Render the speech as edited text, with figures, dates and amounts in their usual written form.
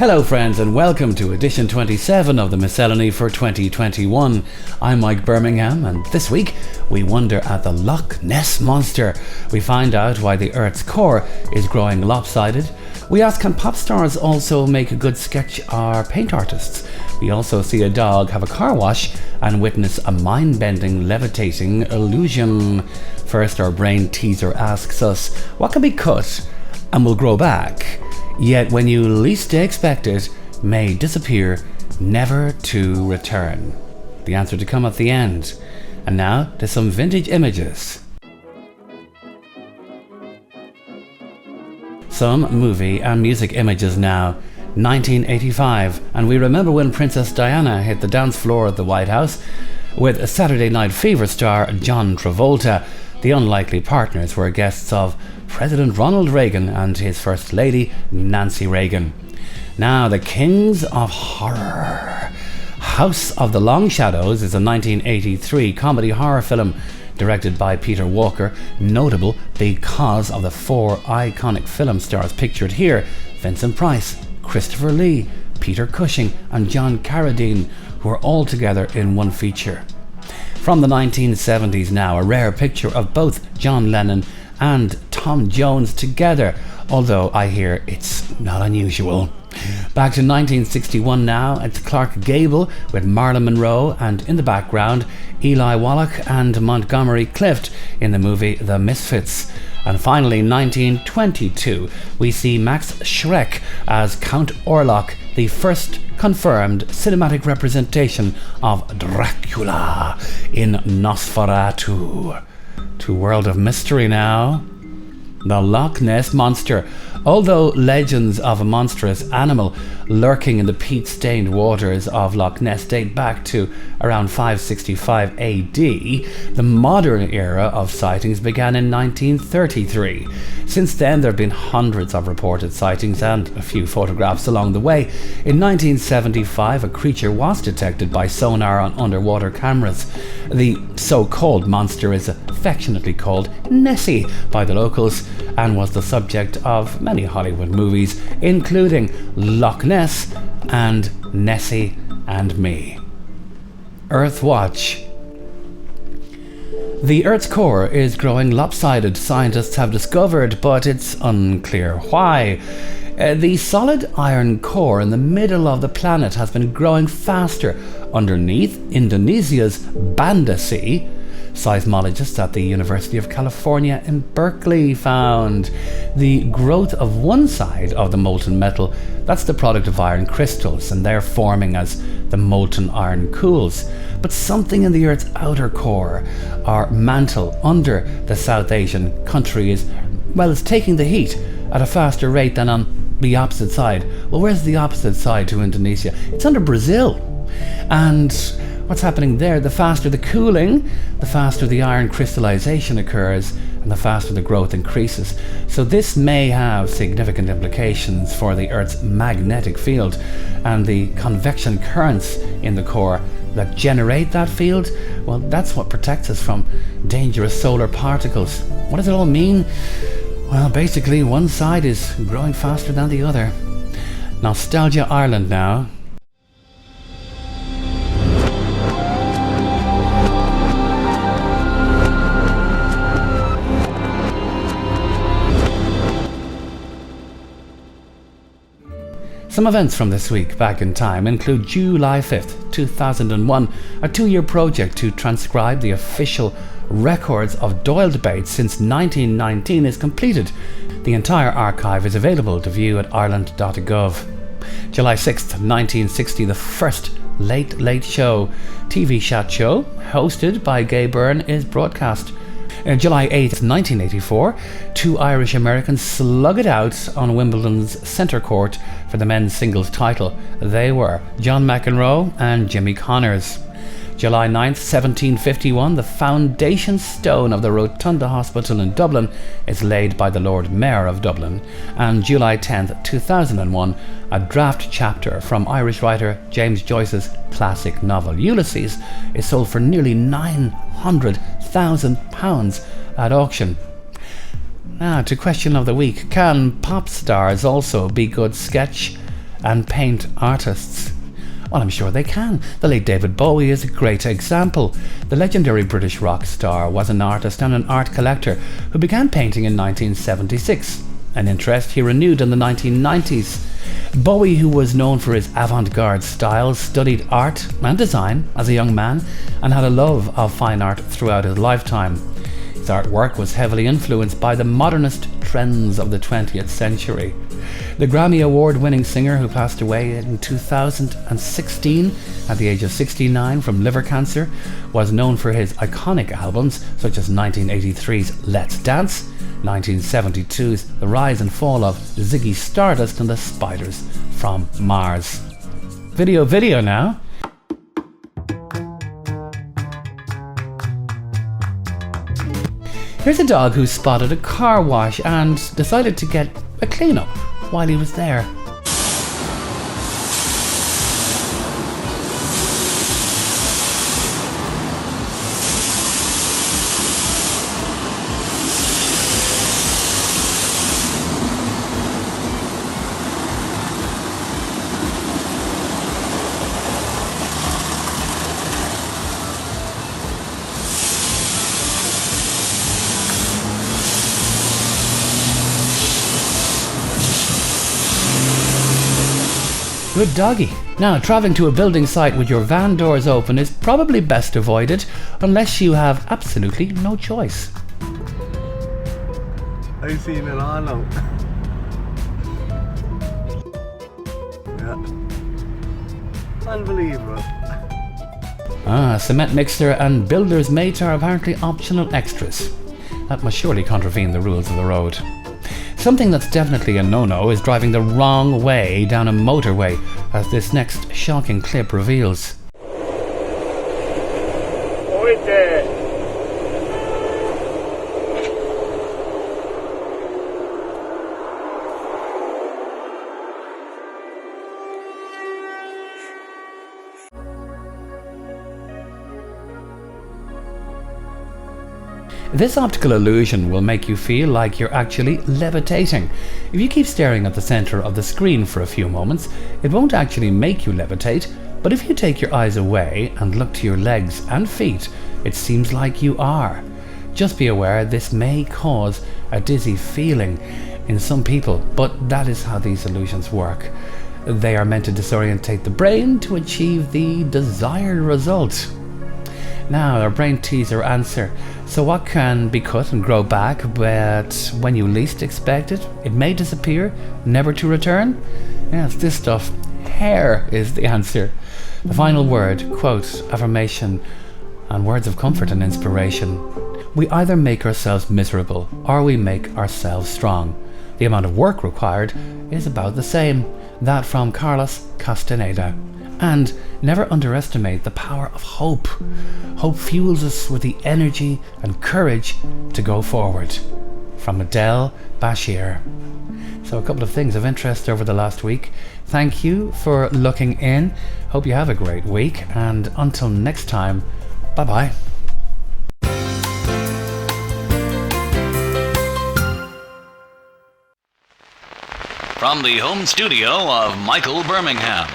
Hello friends and welcome to edition 27 of the Miscellany for 2021. I'm Mike Bermingham and this week we wonder at the Loch Ness monster. We find out why the Earth's core is growing lopsided. We ask, can pop stars also make a good sketch or paint artists? We also see a dog have a car wash and witness a mind-bending, levitating illusion. First, our brain teaser asks us, what can be cut and will grow back, yet when you least expect it, may disappear, never to return? The answer to come at the end. And now to some vintage images. Some movie and music images now. 1985, and we remember when Princess Diana hit the dance floor at the White House with a Saturday Night Fever star John Travolta. The unlikely partners were guests of President Ronald Reagan and his First Lady Nancy Reagan. Now, the Kings of Horror. House of the Long Shadows is a 1983 comedy horror film directed by Peter Walker, notable because of the four iconic film stars pictured here: Vincent Price, Christopher Lee, Peter Cushing and John Carradine, who are all together in one feature. From the 1970s now, a rare picture of both John Lennon and Tom Jones together, although I hear it's not unusual. Back to 1961 now, it's Clark Gable with Marilyn Monroe and in the background Eli Wallach and Montgomery Clift in the movie The Misfits. And finally, 1922, we see Max Schreck as Count Orlok, the first confirmed cinematic representation of Dracula in Nosferatu. To World of Mystery now. The Loch Ness monster. Although legends of a monstrous animal lurking in the peat-stained waters of Loch Ness date back to around 565 AD, the modern era of sightings began in 1933. Since then, there have been hundreds of reported sightings and a few photographs along the way. In 1975, a creature was detected by sonar on underwater cameras. The so-called monster is affectionately called Nessie by the locals and was the subject of many Hollywood movies, including Loch Ness and Nessie and Me. Earth Watch. The Earth's core is growing lopsided, scientists have discovered, but it's unclear why. The solid iron core in the middle of the planet has been growing faster underneath Indonesia's Banda Sea. Seismologists at the University of California in Berkeley found the growth of one side of the molten metal. That's the product of iron crystals, and they're forming as the molten iron cools. But something in the Earth's outer core, or mantle under the South Asian country, is taking the heat at a faster rate than on the opposite side. Well, where's the opposite side to Indonesia? It's under Brazil. And what's happening there? The faster the cooling, the faster the iron crystallization occurs, and the faster the growth increases. So this may have significant implications for the Earth's magnetic field and the convection currents in the core that generate that field. Well, that's what protects us from dangerous solar particles. What does it all mean? Well, basically, one side is growing faster than the other. Nostalgia Ireland now. Some events from this week back in time include July 5th, 2001, a 2-year project to transcribe the official records of Doyle debates since 1919 is completed. The entire archive is available to view at ireland.gov. July 6th, 1960, the first Late Late Show TV chat show, hosted by Gay Byrne, is broadcast. July 8th, 1984, two Irish Americans slug it out on Wimbledon's centre court for the men's singles title. They were John McEnroe and Jimmy Connors. July 9th, 1751, the foundation stone of the Rotunda Hospital in Dublin is laid by the Lord Mayor of Dublin. And July 10th, 2001, a draft chapter from Irish writer James Joyce's classic novel Ulysses is sold for nearly £900,000 at auction. Now to question of the week: can pop stars also be good sketch and paint artists? Well, I'm sure they can. The late David Bowie is a great example. The legendary British rock star was an artist and an art collector who began painting in 1976, an interest he renewed in the 1990s. Bowie, who was known for his avant-garde style, studied art and design as a young man and had a love of fine art throughout his lifetime. His artwork was heavily influenced by the modernist trends of the 20th century. The Grammy Award-winning singer, who passed away in 2016 at the age of 69 from liver cancer, was known for his iconic albums such as 1983's Let's Dance, 1972's The Rise and Fall of Ziggy Stardust and the Spiders from Mars. Video now. Here's a dog who spotted a car wash and decided to get a clean-up while he was there. Good doggy. Now, travelling to a building site with your van doors open is probably best avoided unless you have absolutely no choice. I've seen it all now. Yeah. Unbelievable. Cement mixer and builder's mate are apparently optional extras. That must surely contravene the rules of the road. Something that's definitely a no-no is driving the wrong way down a motorway, as this next shocking clip reveals. This optical illusion will make you feel like you're actually levitating. If you keep staring at the center of the screen for a few moments, it won't actually make you levitate, but if you take your eyes away and look to your legs and feet, it seems like you are. Just be aware this may cause a dizzy feeling in some people, but that is how these illusions work. They are meant to disorientate the brain to achieve the desired result. Now, our brain teaser answer. So what can be cut and grow back, but when you least expect it, it may disappear, never to return? Yes, this stuff. Hair is the answer. The final word, quote, affirmation, and words of comfort and inspiration. We either make ourselves miserable or we make ourselves strong. The amount of work required is about the same. That from Carlos Castaneda. And never underestimate the power of hope. Hope fuels us with the energy and courage to go forward. From Adele Bashir. So a couple of things of interest over the last week. Thank you for looking in. Hope you have a great week. And until next time, bye-bye. From the home studio of Michael Bermingham.